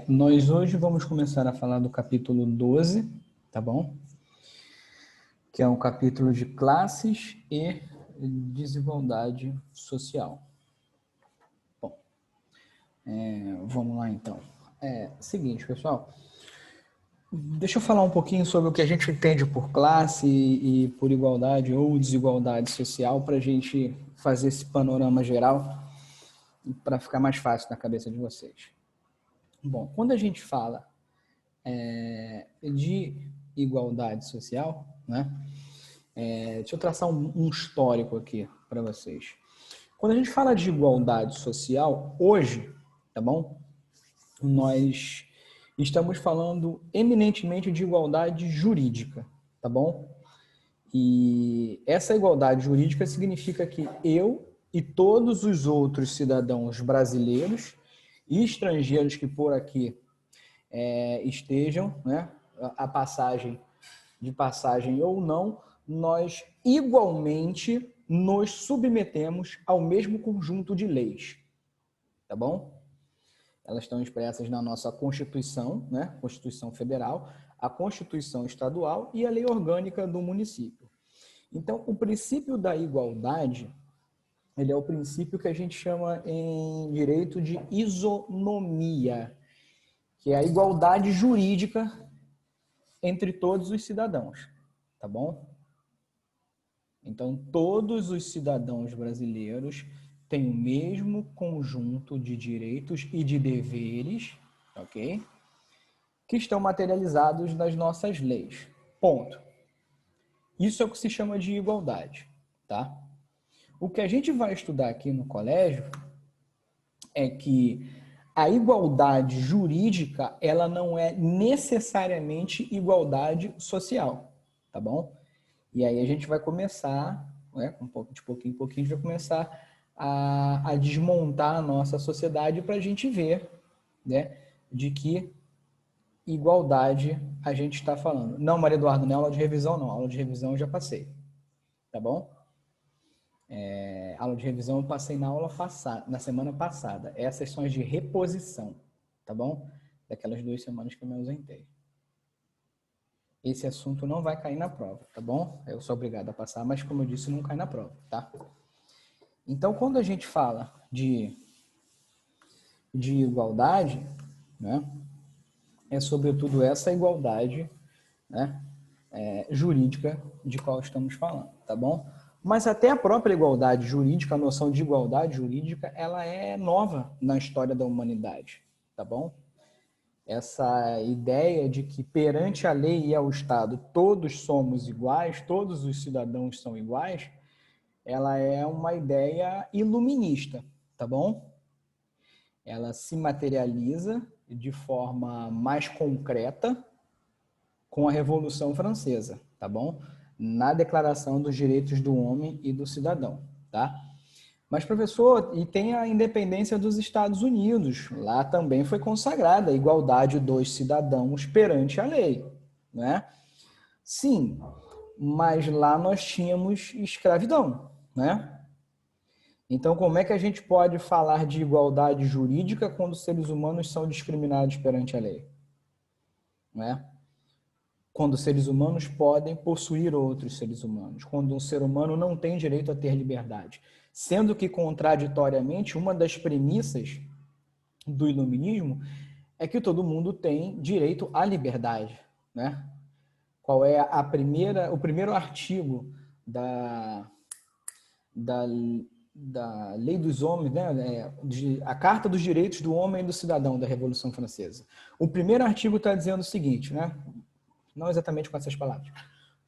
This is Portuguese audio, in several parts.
Nós hoje vamos começar a falar do capítulo 12, tá bom? Que é um capítulo de classes e desigualdade social. Bom, vamos lá então. Seguinte, pessoal, deixa eu falar um pouquinho sobre o que a gente entende por classe e por igualdade ou desigualdade social para a gente fazer esse panorama geral para ficar mais fácil na cabeça de vocês. Bom, quando a gente fala de igualdade social, né? Deixa eu traçar um histórico aqui para vocês. Quando a gente fala de igualdade social, hoje, tá bom? Nós estamos falando eminentemente de igualdade jurídica, tá bom? E essa igualdade jurídica significa que eu e todos os outros cidadãos brasileiros e estrangeiros que por aqui estejam, né, de passagem ou não, nós igualmente nos submetemos ao mesmo conjunto de leis, tá bom? Elas estão expressas na nossa Constituição, né, Constituição Federal, a Constituição Estadual e a Lei Orgânica do município. Então, o princípio da igualdade, ele é o princípio que a gente chama em direito de isonomia, que é a igualdade jurídica entre todos os cidadãos, tá bom? Então, todos os cidadãos brasileiros têm o mesmo conjunto de direitos e de deveres, ok? Que estão materializados nas nossas leis. Ponto. Isso é o que se chama de igualdade, tá? O que a gente vai estudar aqui no colégio é que a igualdade jurídica, ela não é necessariamente igualdade social, tá bom? E aí a gente vai começar, né, de pouquinho em pouquinho, a gente vai começar a desmontar a nossa sociedade para a gente ver, né, de que igualdade a gente está falando. Não, Maria Eduardo, não é aula de revisão, não. Aula de revisão eu já passei, tá bom? Aula de revisão eu passei na semana passada. Essas são as de reposição, tá bom? Daquelas 2 semanas que eu me ausentei. Esse assunto não vai cair na prova, tá bom? Eu sou obrigado a passar, mas como eu disse, não cai na prova, tá? Então, quando a gente fala de igualdade, né, é sobretudo essa igualdade, né, jurídica de qual estamos falando, tá bom? Mas até a própria igualdade jurídica, a noção de igualdade jurídica, ela é nova na história da humanidade, tá bom? Essa ideia de que perante a lei e ao Estado todos somos iguais, todos os cidadãos são iguais, ela é uma ideia iluminista, tá bom? Ela se materializa de forma mais concreta com a Revolução Francesa, tá bom? Na Declaração dos Direitos do Homem e do Cidadão, tá? Mas, professor, e tem a independência dos Estados Unidos. Lá também foi consagrada a igualdade dos cidadãos perante a lei, né? Sim, mas lá nós tínhamos escravidão, né? Então, como é que a gente pode falar de igualdade jurídica quando os seres humanos são discriminados perante a lei? Né? Quando os seres humanos podem possuir outros seres humanos, quando um ser humano não tem direito a ter liberdade. Sendo que, contraditoriamente, uma das premissas do iluminismo é que todo mundo tem direito à liberdade, né? Qual é o primeiro artigo da Lei dos Homens, né? A Carta dos Direitos do Homem e do Cidadão da Revolução Francesa. O primeiro artigo está dizendo o seguinte, né? Não exatamente com essas palavras.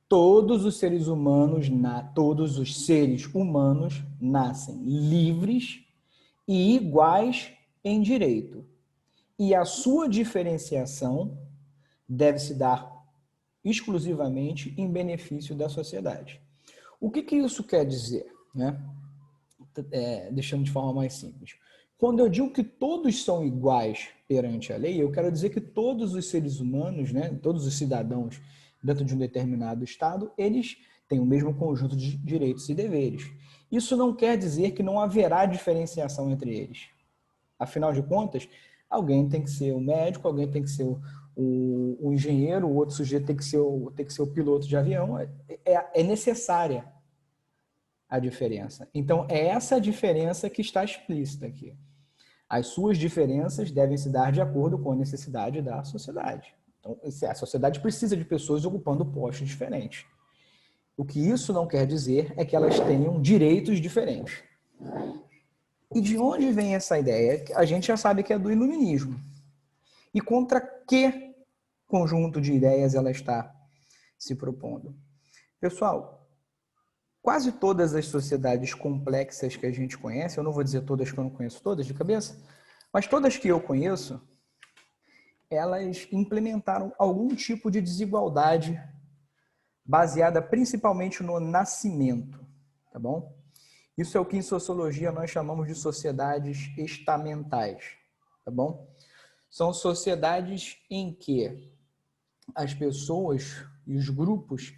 Todos os seres humanos nascem livres e iguais em direito. E a sua diferenciação deve se dar exclusivamente em benefício da sociedade. O que isso quer dizer, né? Deixando de forma mais simples. Quando eu digo que todos são iguais perante a lei, eu quero dizer que todos os seres humanos, né, todos os cidadãos dentro de um determinado estado, eles têm o mesmo conjunto de direitos e deveres. Isso não quer dizer que não haverá diferenciação entre eles. Afinal de contas, Alguém tem que ser o médico, alguém tem que ser o engenheiro, o outro sujeito tem que ser o piloto de avião. É necessária a diferença. Então, é essa diferença que está explícita aqui. As suas diferenças devem se dar de acordo com a necessidade da sociedade. Então, a sociedade precisa de pessoas ocupando postos diferentes. O que isso não quer dizer é que elas tenham direitos diferentes. E de onde vem essa ideia? A gente já sabe que é do iluminismo. E contra que conjunto de ideias ela está se propondo? Pessoal, quase todas as sociedades complexas que a gente conhece, eu não vou dizer todas que eu não conheço todas de cabeça, mas todas que eu conheço, elas implementaram algum tipo de desigualdade baseada principalmente no nascimento, tá bom? Isso é o que em sociologia nós chamamos de sociedades estamentais, tá bom? São sociedades em que as pessoas e os grupos,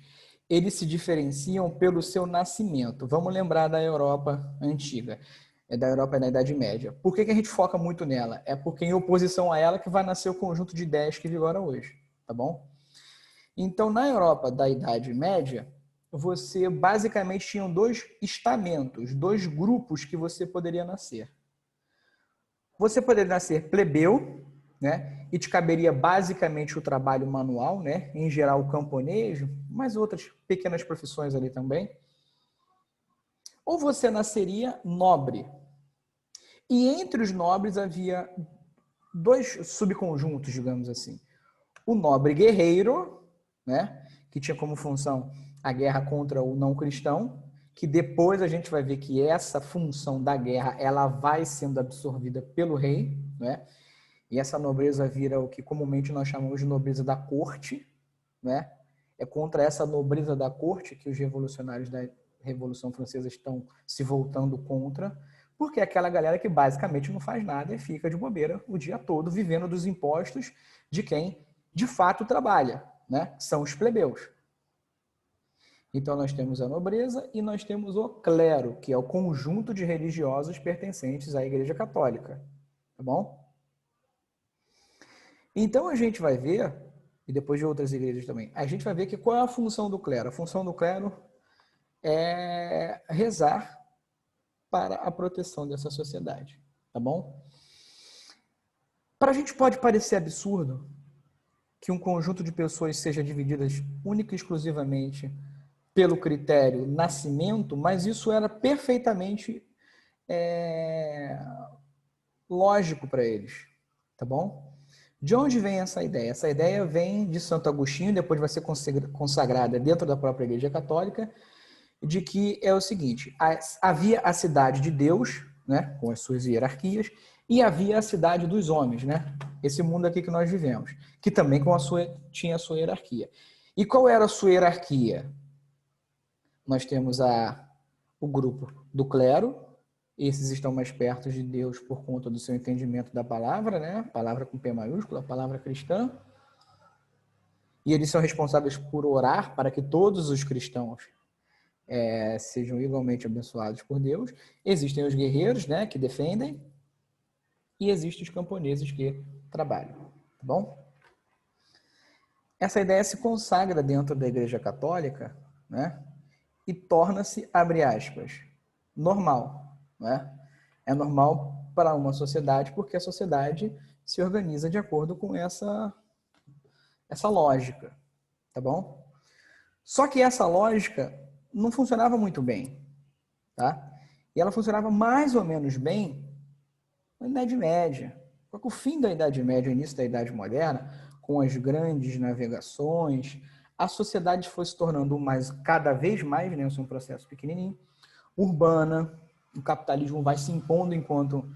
eles se diferenciam pelo seu nascimento. Vamos lembrar da Europa antiga, da Europa na Idade Média. Por que a gente foca muito nela? É porque em oposição a ela que vai nascer o conjunto de ideias que vigora hoje, tá bom? Então, na Europa da Idade Média, você basicamente tinha dois estamentos, dois grupos que você poderia nascer. Você poderia nascer plebeu, né? E te caberia basicamente o trabalho manual, né? Em geral o camponejo, mas outras pequenas profissões ali também. Ou você nasceria nobre. E entre os nobres havia dois subconjuntos, digamos assim. O nobre guerreiro, né? Que tinha como função a guerra contra o não cristão, que depois a gente vai ver que essa função da guerra ela vai sendo absorvida pelo rei, né? E essa nobreza vira o que comumente nós chamamos de nobreza da corte, né? É contra essa nobreza da corte que os revolucionários da Revolução Francesa estão se voltando contra, porque é aquela galera que basicamente não faz nada e fica de bobeira o dia todo vivendo dos impostos de quem de fato trabalha, né? São os plebeus. Então nós temos a nobreza e nós temos o clero, que é o conjunto de religiosos pertencentes à Igreja Católica, tá bom? Então a gente vai ver, e depois de outras igrejas também, a gente vai ver que qual é a função do clero? A função do clero é rezar para a proteção dessa sociedade, tá bom? Para a gente pode parecer absurdo que um conjunto de pessoas seja divididas única e exclusivamente pelo critério nascimento, mas isso era perfeitamente lógico para eles, tá bom? De onde vem essa ideia? Essa ideia vem de Santo Agostinho, depois vai ser consagrada dentro da própria Igreja Católica, de que é o seguinte, havia a cidade de Deus, né, com as suas hierarquias, e havia a cidade dos homens, né, esse mundo aqui que nós vivemos, que também tinha a sua hierarquia. E qual era a sua hierarquia? Nós temos o grupo do clero, esses estão mais perto de Deus por conta do seu entendimento da palavra, né? Palavra com P maiúscula, palavra cristã. E eles são responsáveis por orar para que todos os cristãos sejam igualmente abençoados por Deus. Existem os guerreiros, né, que defendem. E existem os camponeses que trabalham. Tá bom? Essa ideia se consagra dentro da Igreja Católica, né? E torna-se, abre aspas, normal, né? É normal para uma sociedade porque a sociedade se organiza de acordo com essa lógica, tá bom? Só que essa lógica não funcionava muito bem, tá? E ela funcionava mais ou menos bem na Idade Média. Só que o fim da Idade Média, o início da Idade Moderna, com as grandes navegações, a sociedade foi se tornando cada vez mais, né, um processo pequenininho, urbana, o capitalismo vai se impondo enquanto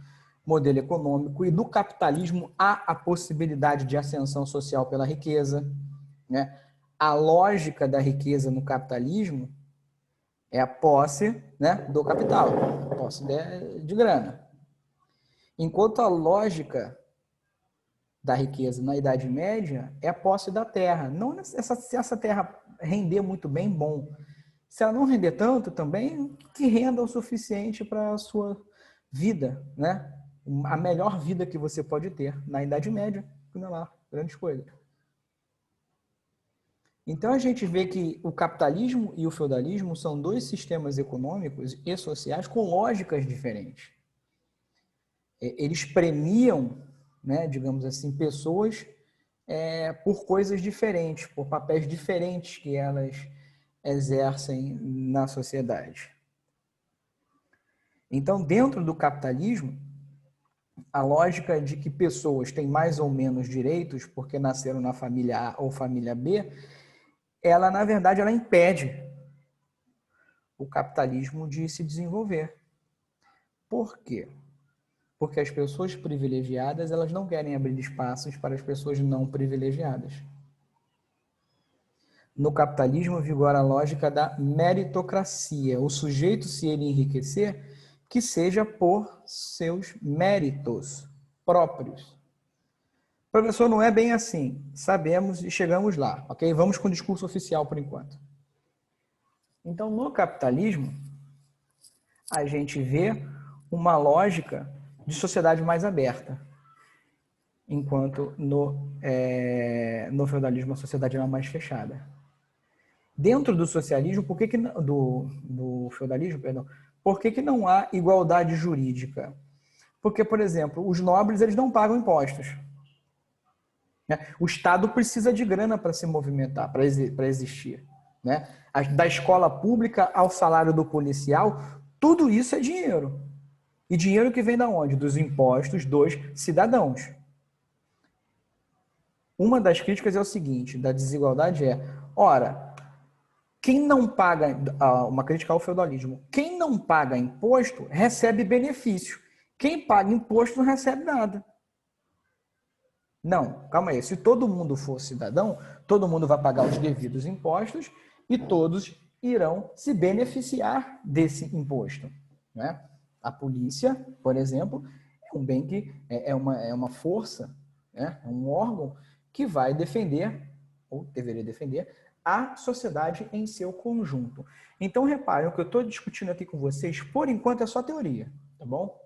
modelo econômico, e do capitalismo há a possibilidade de ascensão social pela riqueza, né? A lógica da riqueza no capitalismo é a posse, né, do capital, a posse de grana. Enquanto a lógica da riqueza na Idade Média é a posse da terra. Não se essa terra render muito bem, bom. Se ela não render tanto também, que renda o suficiente para a sua vida, né? a melhor vida que você pode ter na Idade Média, que não é lá grandes coisas. Então a gente vê que o capitalismo e o feudalismo são dois sistemas econômicos e sociais com lógicas diferentes. Eles premiam, né, digamos assim, pessoas por coisas diferentes, por papéis diferentes que elas exercem na sociedade. Então, dentro do capitalismo, a lógica de que pessoas têm mais ou menos direitos porque nasceram na família A ou família B, ela, na verdade, ela impede o capitalismo de se desenvolver. Por quê? Porque as pessoas privilegiadas, elas não querem abrir espaços para as pessoas não privilegiadas. No capitalismo vigora a lógica da meritocracia. O sujeito, se ele enriquecer, que seja por seus méritos próprios. Professor, não é bem assim. Sabemos e chegamos lá, ok? Vamos com o discurso oficial por enquanto. Então, no capitalismo, a gente vê uma lógica de sociedade mais aberta, enquanto no feudalismo a sociedade era mais fechada. Dentro do socialismo, do feudalismo, perdão, por que não há igualdade jurídica? Porque, por exemplo, os nobres eles não pagam impostos. O Estado precisa de grana para se movimentar, para existir. Né? Da escola pública ao salário do policial, tudo isso é dinheiro. E dinheiro que vem da onde? Dos impostos dos cidadãos. Uma das críticas é o seguinte, da desigualdade ora, quem não paga, uma crítica ao feudalismo, quem não paga imposto recebe benefício. Quem paga imposto não recebe nada. Não, calma aí. Se todo mundo for cidadão, todo mundo vai pagar os devidos impostos e todos irão se beneficiar desse imposto. Né? A polícia, por exemplo, é um bem que é uma força, né? É um órgão que vai defender, ou deveria defender, a sociedade em seu conjunto. Então, reparem, o que eu estou discutindo aqui com vocês, por enquanto, é só teoria, tá bom?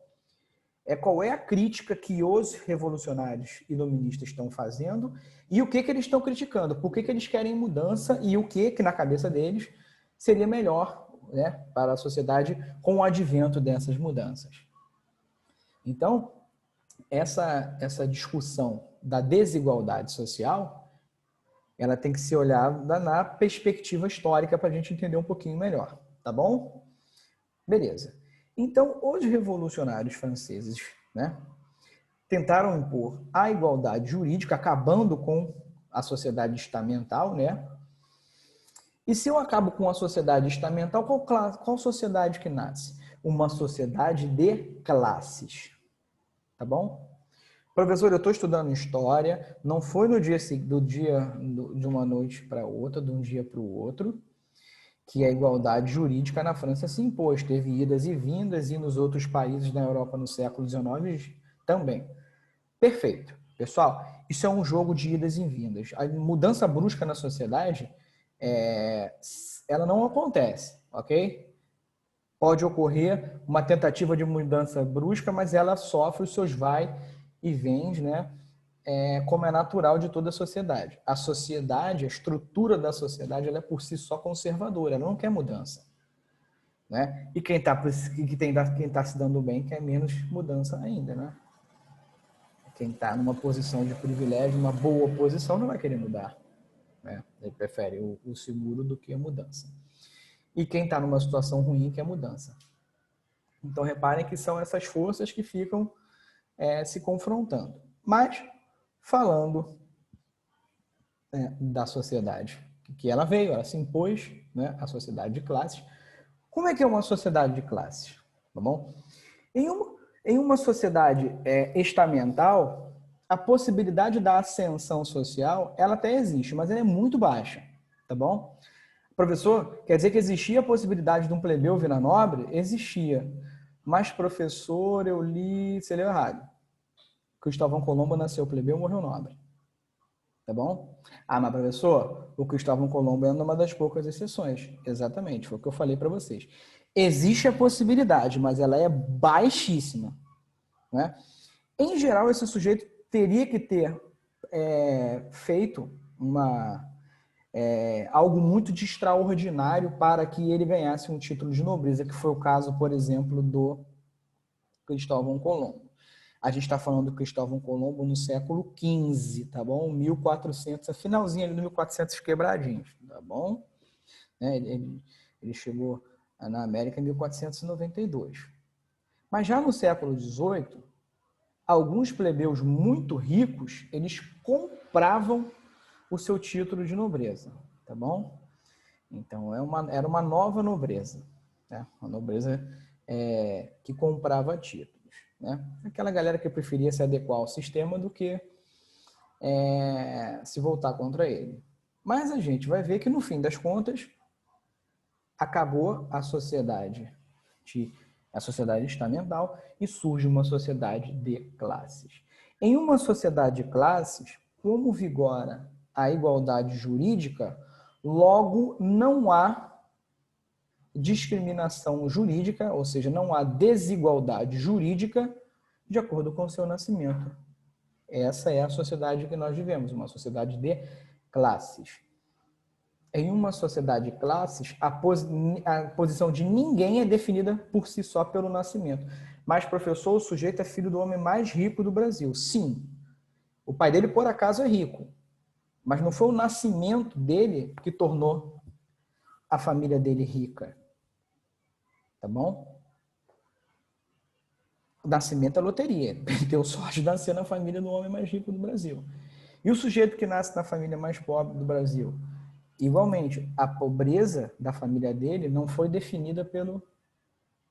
Qual é a crítica que os revolucionários iluministas estão fazendo e o que eles estão criticando, por que eles querem mudança e o que na cabeça deles seria melhor, né, para a sociedade com o advento dessas mudanças. Então, essa discussão da desigualdade social, ela tem que ser olhada na perspectiva histórica para a gente entender um pouquinho melhor, tá bom? Beleza. Então, os revolucionários franceses, né, tentaram impor a igualdade jurídica, acabando com a sociedade estamental, né? E se eu acabo com a sociedade estamental, qual sociedade que nasce? Uma sociedade de classes, tá bom? Professor, eu estou estudando história, não foi de uma noite para outra, de um dia para o outro, que a igualdade jurídica na França se impôs. Teve idas e vindas, e nos outros países da Europa no século XIX também. Perfeito. Pessoal, isso é um jogo de idas e vindas. A mudança brusca na sociedade, ela não acontece, ok? Pode ocorrer uma tentativa de mudança brusca, mas ela sofre os seus vai e vens, né? Como é natural de toda a sociedade. A sociedade, a estrutura da sociedade, ela é por si só conservadora, ela não quer mudança. Né? E quem tá se dando bem quer menos mudança ainda. Né? Quem está numa posição de privilégio, uma boa posição, não vai querer mudar. Né? Ele prefere o seguro do que a mudança. E quem está numa situação ruim quer mudança. Então, reparem que são essas forças que ficam se confrontando. Mas, falando da sociedade que ela veio, ela se impôs, né, a sociedade de classes. Como é que é uma sociedade de classes? Tá bom? Em uma sociedade estamental, a possibilidade da ascensão social, ela até existe, mas ela é muito baixa, tá bom? Professor, quer dizer que existia a possibilidade de um plebeu virar nobre? Existia. Mas, professor, você leu errado. Cristóvão Colombo nasceu plebeu e morreu nobre. Tá bom? Ah, mas professor, o Cristóvão Colombo é uma das poucas exceções. Exatamente, foi o que eu falei para vocês. Existe a possibilidade, mas ela é baixíssima. né? Em geral, esse sujeito teria que ter feito algo muito de extraordinário para que ele ganhasse um título de nobreza, que foi o caso, por exemplo, do Cristóvão Colombo. A gente está falando do Cristóvão Colombo no século XV, tá bom? 1400, finalzinho ali do 1400 quebradinhos, tá bom? Ele chegou na América em 1492. Mas já no século XVIII, alguns plebeus muito ricos, eles compravam o seu título de nobreza, tá bom? Então, era uma nova nobreza, né? Uma nobreza que comprava títulos, né? Aquela galera que preferia se adequar ao sistema do que se voltar contra ele. Mas a gente vai ver que, no fim das contas, acabou a sociedade estamental e surge uma sociedade de classes. Em uma sociedade de classes, como vigora a igualdade jurídica, logo não há discriminação jurídica, ou seja, não há desigualdade jurídica de acordo com o seu nascimento. Essa é a sociedade que nós vivemos, uma sociedade de classes. Em uma sociedade de classes, a posição de ninguém é definida por si só pelo nascimento. Mas, professor, o sujeito é filho do homem mais rico do Brasil. Sim, o pai dele, por acaso, é rico. Mas não foi o nascimento dele que tornou a família dele rica. Tá bom? O nascimento é loteria. Ele deu sorte de nascer na família do homem mais rico do Brasil. E o sujeito que nasce na família mais pobre do Brasil? Igualmente, a pobreza da família dele não foi definida pelo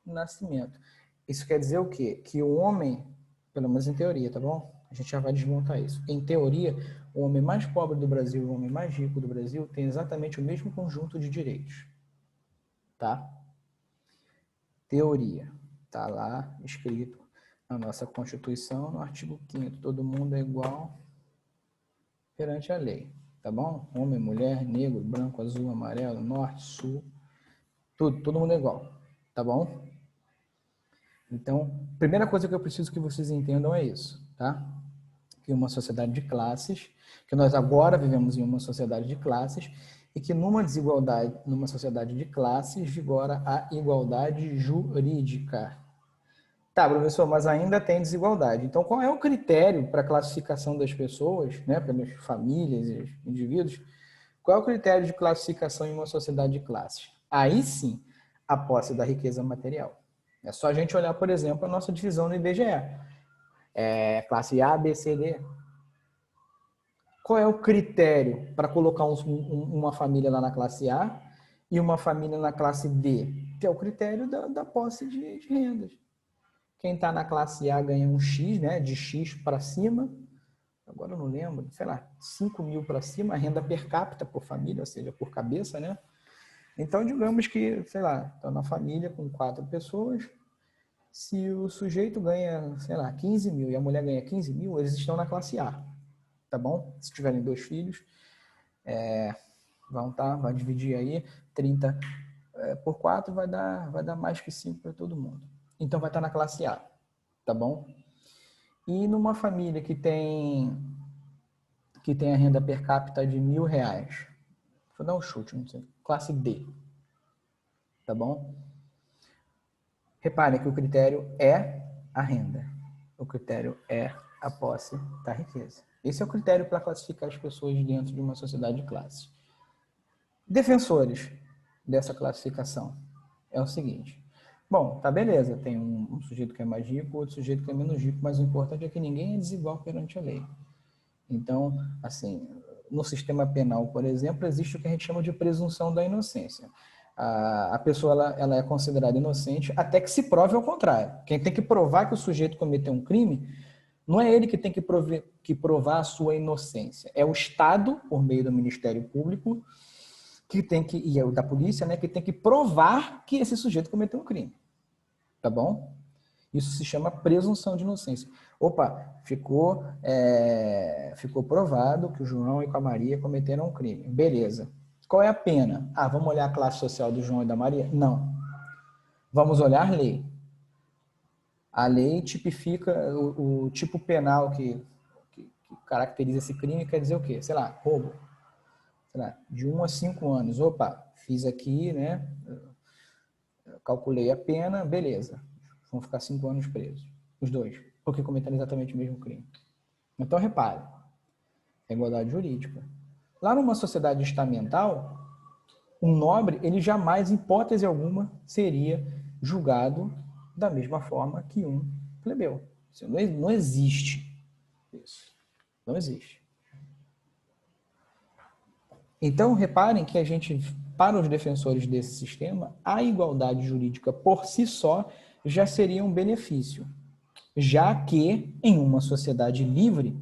nascimento. Isso quer dizer o quê? Que o homem, pelo menos em teoria, tá bom? A gente já vai desmontar isso. Em teoria, o homem mais pobre do Brasil e o homem mais rico do Brasil têm exatamente o mesmo conjunto de direitos. Tá? Teoria. Tá lá escrito na nossa Constituição, no artigo 5º. Todo mundo é igual perante a lei. Tá bom? Homem, mulher, negro, branco, azul, amarelo, norte, sul, todo mundo é igual. Tá bom? Então, a primeira coisa que eu preciso que vocês entendam é isso, tá? Que uma sociedade de classes, que nós agora vivemos em uma sociedade de classes e que numa sociedade de classes vigora a igualdade jurídica. Tá, professor, mas ainda tem desigualdade. Então, qual é o critério para a classificação das pessoas, né, pelas famílias e indivíduos? Qual é o critério de classificação em uma sociedade de classes? Aí sim, a posse da riqueza material. É só a gente olhar, por exemplo, a nossa divisão no IBGE. Classe A, B, C, D. Qual é o critério para colocar uma família lá na classe A e uma família na classe D? Que é o critério da posse de rendas. Quem está na classe A ganha um X, né, de X para cima. Agora eu não lembro, sei lá, 5 mil para cima, a renda per capita por família, ou seja, por cabeça, né? Então, digamos que, sei lá, estou na família com 4 pessoas, se o sujeito ganha, sei lá, 15 mil e a mulher ganha 15 mil, eles estão na classe A, tá bom? Se tiverem 2 filhos, vai dividir aí, 30 por 4 vai dar mais que 5 para todo mundo. Então, vai estar na classe A, tá bom? E numa família que tem a renda per capita de R$1.000, vou dar um chute, não sei, classe D, tá bom? Reparem que o critério é a renda, o critério é a posse da riqueza. Esse é o critério para classificar as pessoas dentro de uma sociedade de classe. Defensores dessa classificação é o seguinte: bom, tá beleza, tem um sujeito que é mais rico, outro sujeito que é menos rico, mas o importante é que ninguém é desigual perante a lei. Então, assim, no sistema penal, por exemplo, existe o que a gente chama de presunção da inocência. A pessoa ela é considerada inocente até que se prove ao contrário. Quem tem que provar que o sujeito cometeu um crime não é ele que tem que provar a sua inocência. É o Estado, por meio do Ministério Público, e da polícia, né, que tem que provar que esse sujeito cometeu um crime. Tá bom? Isso se chama presunção de inocência. Opa, ficou provado que o João e a Maria cometeram um crime. Beleza. Qual é a pena? Vamos olhar a classe social do João e da Maria? Não. Vamos olhar a lei. A lei tipifica o tipo penal que caracteriza esse crime, quer dizer o quê? Sei lá, roubo. Sei lá, de 1 a 5 anos. Opa, fiz aqui, né? Calculei a pena, beleza. Vão ficar 5 anos presos. Os dois. Porque cometeram exatamente o mesmo crime. Então, repare. É igualdade jurídica. Lá numa sociedade estamental, um nobre, ele jamais, em hipótese alguma, seria julgado da mesma forma que um plebeu. Isso não existe. Isso. Não existe. Então, reparem que para os defensores desse sistema, a igualdade jurídica por si só já seria um benefício, já que em uma sociedade livre,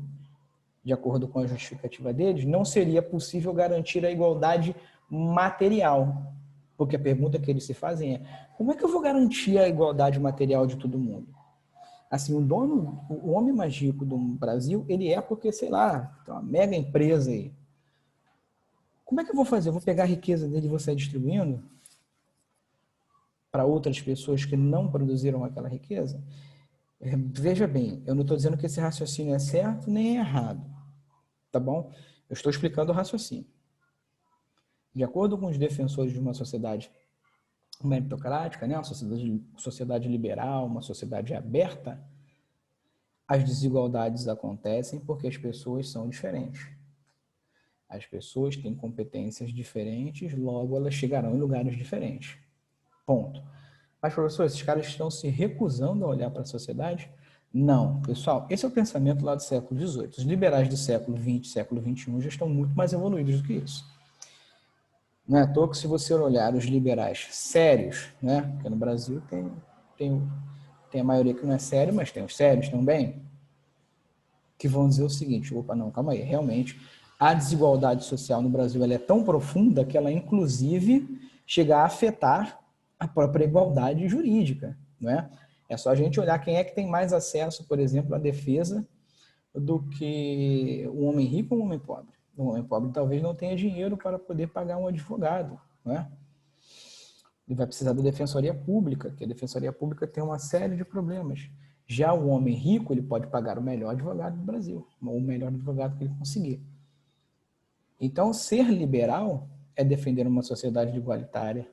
de acordo com a justificativa deles, não seria possível garantir a igualdade material. Porque a pergunta que eles se fazem é: como é que eu vou garantir a igualdade material de todo mundo? Assim, o homem mais rico do Brasil, ele é porque, sei lá, tem uma mega empresa aí. Como é que eu vou fazer? Eu vou pegar a riqueza dele e vou sair distribuindo para outras pessoas que não produziram aquela riqueza? Veja bem, eu não estou dizendo que esse raciocínio é certo nem é errado, tá bom? Eu estou explicando o raciocínio. De acordo com os defensores de uma sociedade meritocrática, né, uma sociedade liberal, uma sociedade aberta, as desigualdades acontecem porque as pessoas são diferentes. As pessoas têm competências diferentes, logo elas chegarão em lugares diferentes. Ponto. Mas, professor, esses caras estão se recusando a olhar para a sociedade? Não. Pessoal, esse é o pensamento lá do século XVIII. Os liberais do século XX, século XXI já estão muito mais evoluídos do que isso. Não é à toa que, se você olhar os liberais sérios, né? Porque no Brasil tem a maioria que não é sério, mas tem os sérios também, que vão dizer o seguinte: opa, não, calma aí, realmente a desigualdade social no Brasil ela é tão profunda que ela, inclusive, chega a afetar a própria igualdade jurídica, não é? É só a gente olhar quem é que tem mais acesso, por exemplo, à defesa do que um homem rico ou um homem pobre. Um homem pobre talvez não tenha dinheiro para poder pagar um advogado, não é? Ele vai precisar da defensoria pública, que a defensoria pública tem uma série de problemas. Já o homem rico, ele pode pagar o melhor advogado do Brasil, ou o melhor advogado que ele conseguir. Então, ser liberal é defender uma sociedade igualitária.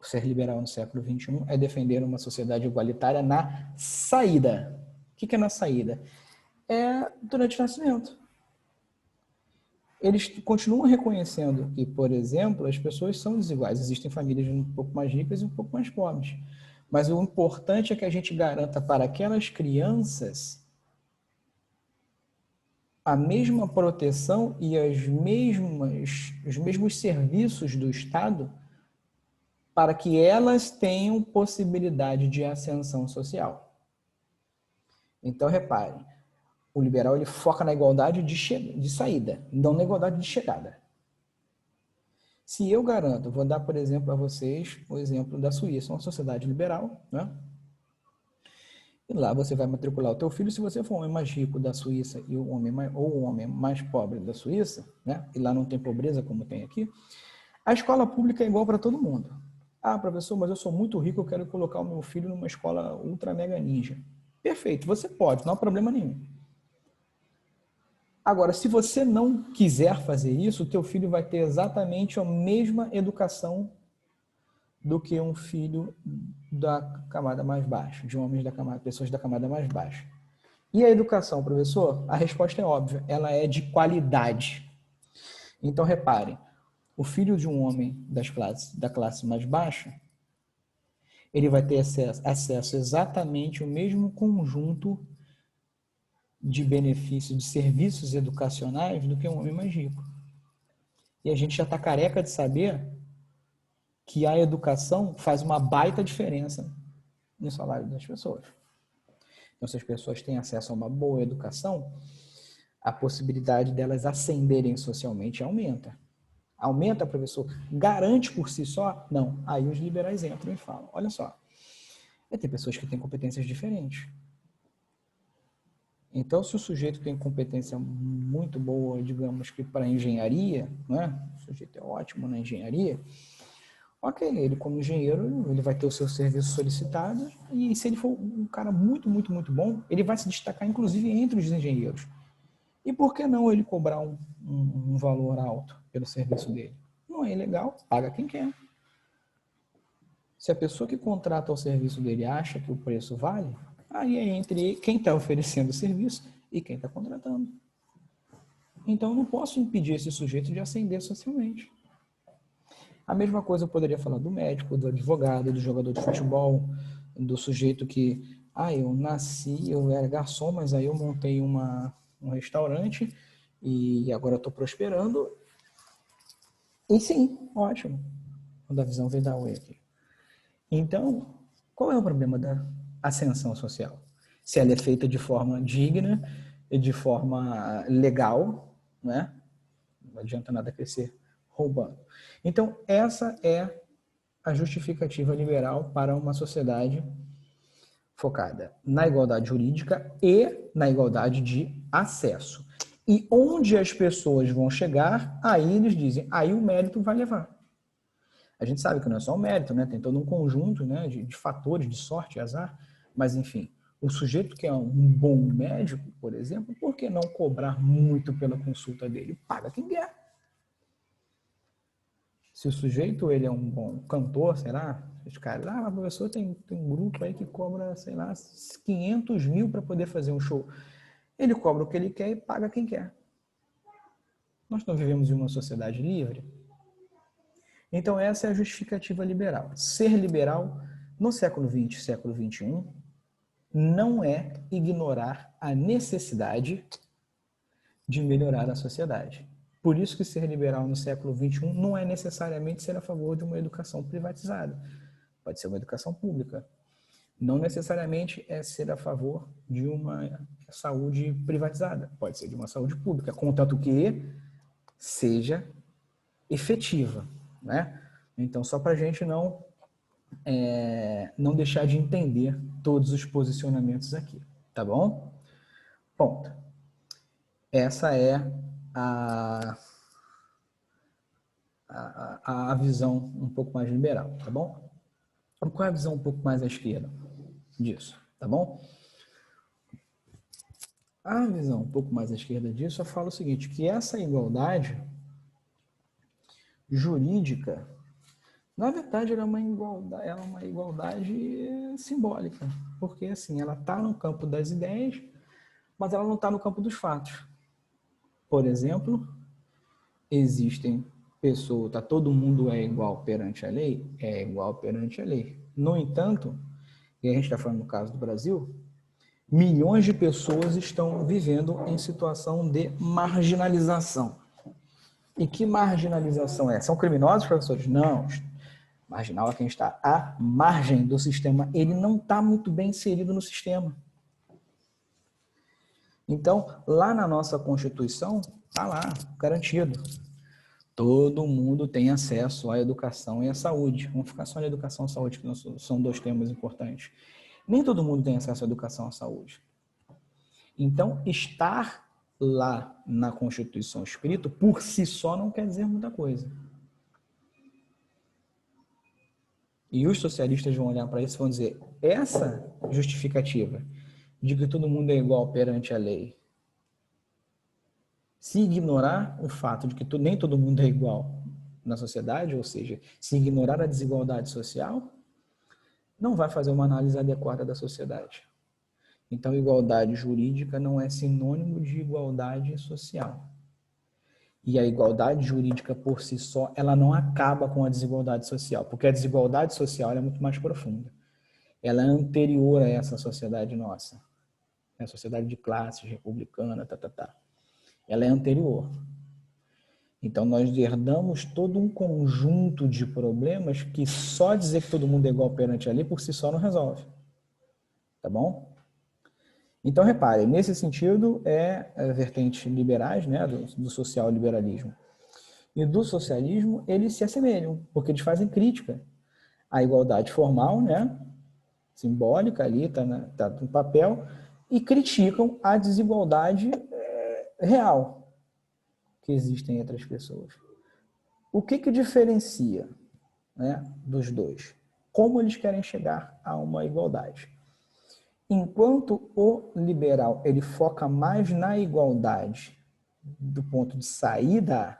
Ser liberal no século XXI é defender uma sociedade igualitária na saída. O que é na saída? É durante o nascimento. Eles continuam reconhecendo que, por exemplo, as pessoas são desiguais. Existem famílias um pouco mais ricas e um pouco mais pobres. Mas o importante é que a gente garanta para aquelas crianças a mesma proteção e os mesmos serviços do Estado para que elas tenham possibilidade de ascensão social. Então, repare, o liberal ele foca na igualdade de saída, não na igualdade de chegada. Se eu garanto, vou dar, por exemplo, a vocês o exemplo da Suíça, uma sociedade liberal, né? E lá você vai matricular o teu filho. Se você for o homem mais rico da Suíça e o homem mais pobre da Suíça, né? E lá não tem pobreza como tem aqui, a escola pública é igual para todo mundo. Ah, professor, mas eu sou muito rico, eu quero colocar o meu filho numa escola ultra mega ninja. Perfeito, você pode, não há problema nenhum. Agora, se você não quiser fazer isso, o teu filho vai ter exatamente a mesma educação do que um filho da camada mais baixa, de homens pessoas da camada mais baixa. E a educação, professor? A resposta é óbvia, ela é de qualidade. Então, reparem, o filho de um homem da classe mais baixa, ele vai ter acesso exatamente ao mesmo conjunto de benefícios, de serviços educacionais do que um homem mais rico. E a gente já está careca de saber que a educação faz uma baita diferença no salário das pessoas. Então, se as pessoas têm acesso a uma boa educação, a possibilidade delas ascenderem socialmente aumenta. Aumenta, professor? Garante por si só? Não. Aí os liberais entram e falam: olha só, tem pessoas que têm competências diferentes. Então, se o sujeito tem competência muito boa, digamos que para engenharia, né? O sujeito é ótimo na engenharia, Ok, ele como engenheiro, ele vai ter o seu serviço solicitado e se ele for um cara muito, muito, muito bom, ele vai se destacar inclusive entre os engenheiros. E por que não ele cobrar um valor alto pelo serviço dele? Não é ilegal, paga quem quer. Se a pessoa que contrata o serviço dele acha que o preço vale, aí é entre quem está oferecendo o serviço e quem está contratando. Então eu não posso impedir esse sujeito de ascender socialmente. A mesma coisa eu poderia falar do médico, do advogado, do jogador de futebol, do sujeito que, eu nasci, eu era garçom, mas aí eu montei um restaurante e agora estou prosperando. E sim, ótimo. Quando a visão vem da UE aqui. Então, qual é o problema da ascensão social? Se ela é feita de forma digna, de forma legal, né? Não adianta nada crescer roubando. Então, essa é a justificativa liberal para uma sociedade focada na igualdade jurídica e na igualdade de acesso. E onde as pessoas vão chegar, aí eles dizem, aí o mérito vai levar. A gente sabe que não é só o mérito, né? Tem todo um conjunto, né, de fatores, de sorte e azar, mas enfim, o sujeito que é um bom médico, por exemplo, por que não cobrar muito pela consulta dele? Paga quem quer. Se o sujeito ele é um bom cantor, sei lá, os caras, a professora tem um grupo aí que cobra, sei lá, 500 mil para poder fazer um show. Ele cobra o que ele quer e paga quem quer. Nós não vivemos em uma sociedade livre? Então essa é a justificativa liberal. Ser liberal no século XX, século XXI, não é ignorar a necessidade de melhorar a sociedade. Por isso que ser liberal no século XXI não é necessariamente ser a favor de uma educação privatizada. Pode ser uma educação pública. Não necessariamente é ser a favor de uma saúde privatizada. Pode ser de uma saúde pública, contanto que seja efetiva, né? Então, só para a gente não deixar de entender todos os posicionamentos aqui, tá bom? Ponto. Essa é a visão um pouco mais liberal, tá bom? Qual é a visão um pouco mais à esquerda disso, tá bom? A visão um pouco mais à esquerda disso, eu falo o seguinte, que essa igualdade jurídica, na verdade, ela é uma igualdade simbólica, porque assim, ela está no campo das ideias, mas ela não está no campo dos fatos. Por exemplo, existem pessoas, todo mundo é igual perante a lei? É igual perante a lei. No entanto, e a gente está falando no caso do Brasil, milhões de pessoas estão vivendo em situação de marginalização. E que marginalização é? São criminosos, professores? Não. Marginal é quem está à margem do sistema. Ele não está muito bem inserido no sistema. Então, lá na nossa Constituição, está lá, garantido. Todo mundo tem acesso à educação e à saúde. Vamos ficar só na educação e saúde, que são dois temas importantes. Nem todo mundo tem acesso à educação e à saúde. Então, estar lá na Constituição escrito, por si só, não quer dizer muita coisa. E os socialistas vão olhar para isso e vão dizer, essa justificativa de que todo mundo é igual perante a lei, se ignorar o fato de que nem todo mundo é igual na sociedade, ou seja, se ignorar a desigualdade social, não vai fazer uma análise adequada da sociedade. Então, igualdade jurídica não é sinônimo de igualdade social. E a igualdade jurídica por si só, ela não acaba com a desigualdade social, porque a desigualdade social é muito mais profunda. Ela é anterior a essa sociedade nossa. A sociedade de classes, republicana, Ela é anterior. Então, nós herdamos todo um conjunto de problemas que só dizer que todo mundo é igual perante a lei por si só não resolve. Tá bom? Então, repare, nesse sentido, vertentes liberais, né, do social-liberalismo e do socialismo, eles se assemelham, porque eles fazem crítica à igualdade formal, né, simbólica ali, tá no papel, e criticam a desigualdade real que existem entre as pessoas. O que diferencia né, dos dois. Como eles querem chegar a uma igualdade? Enquanto o liberal ele foca mais na igualdade do ponto de saída,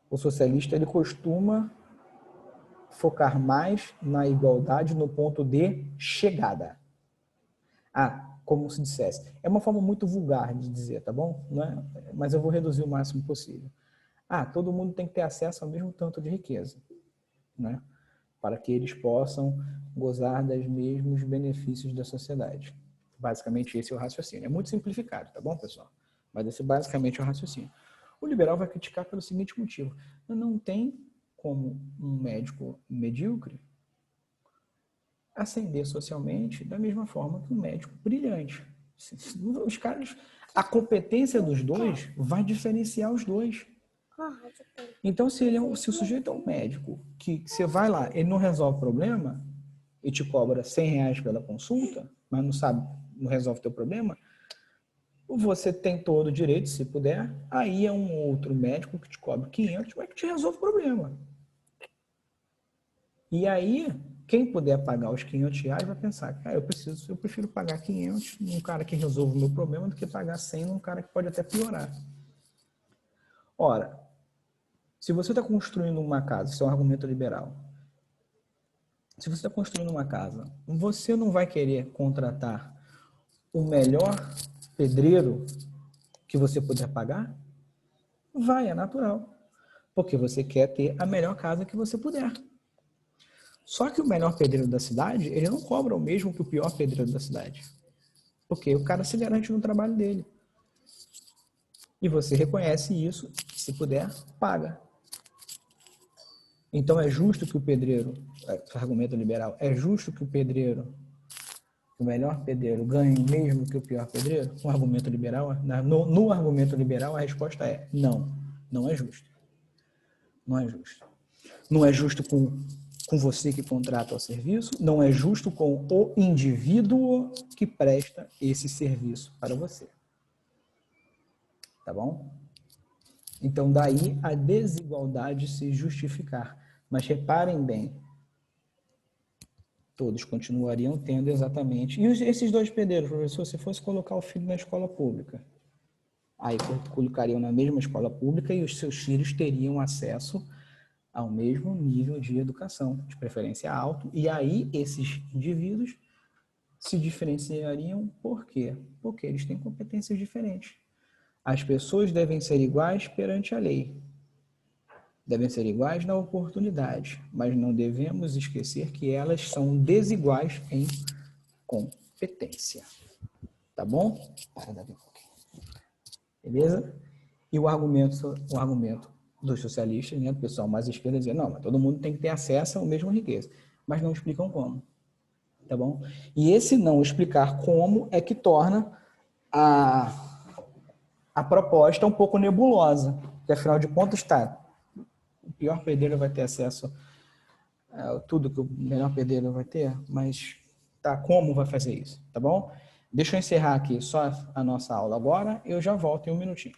o socialista ele costuma focar mais na igualdade no ponto de chegada. Como se dissesse. É uma forma muito vulgar de dizer, tá bom? Não é? Mas eu vou reduzir o máximo possível. Todo mundo tem que ter acesso ao mesmo tanto de riqueza, né? Para que eles possam gozar dos mesmos benefícios da sociedade. Basicamente, esse é o raciocínio. É muito simplificado, tá bom, pessoal? Mas esse basicamente é o raciocínio. O liberal vai criticar pelo seguinte motivo. Não tem como um médico medíocre ascender socialmente da mesma forma que um médico brilhante. Os caras, a competência dos dois vai diferenciar os dois. Então, se o sujeito é um médico, que você vai lá, ele não resolve o problema e te cobra R$100 pela consulta, mas não resolve o teu problema, você tem todo o direito, se puder, aí é um outro médico que te cobra 500, mas que te resolve o problema. E aí, quem puder pagar os R$500 vai pensar, eu prefiro pagar 500 num cara que resolve o meu problema do que pagar 100 num cara que pode até piorar. Ora, se você está construindo uma casa, isso é um argumento liberal. Se você está construindo uma casa, você não vai querer contratar o melhor pedreiro que você puder pagar? Vai, é natural. Porque você quer ter a melhor casa que você puder. Só que o melhor pedreiro da cidade, ele não cobra o mesmo que o pior pedreiro da cidade. Porque o cara se garante no trabalho dele. E você reconhece isso, se puder, paga. Então é justo que o pedreiro, argumento liberal, é justo que o melhor pedreiro ganhe mesmo que o pior pedreiro? No argumento liberal, no argumento liberal a resposta é não, não é justo. Não é justo. Não é justo com você que contrata o serviço, não é justo com o indivíduo que presta esse serviço para você. Tá bom? Então, daí a desigualdade se justificar. Mas reparem bem, todos continuariam tendo exatamente... E esses dois pedreiros, professor, se fosse colocar o filho na escola pública, aí colocariam na mesma escola pública e os seus filhos teriam acesso ao mesmo nível de educação, de preferência alto, e aí esses indivíduos se diferenciariam por quê? Porque eles têm competências diferentes. As pessoas devem ser iguais perante a lei, devem ser iguais na oportunidade, mas não devemos esquecer que elas são desiguais em competência. Tá bom? Beleza? E o argumento dos socialistas, né, do pessoal mais esquerda, dizia, não, mas todo mundo tem que ter acesso à mesma riqueza. Mas não explicam como. Tá bom? E esse não explicar como é que torna a proposta um pouco nebulosa. Porque, afinal de contas, o pior pedreiro vai ter acesso a tudo que o melhor pedreiro vai ter, mas como vai fazer isso? Tá bom? Deixa eu encerrar aqui só a nossa aula agora, eu já volto em um minutinho.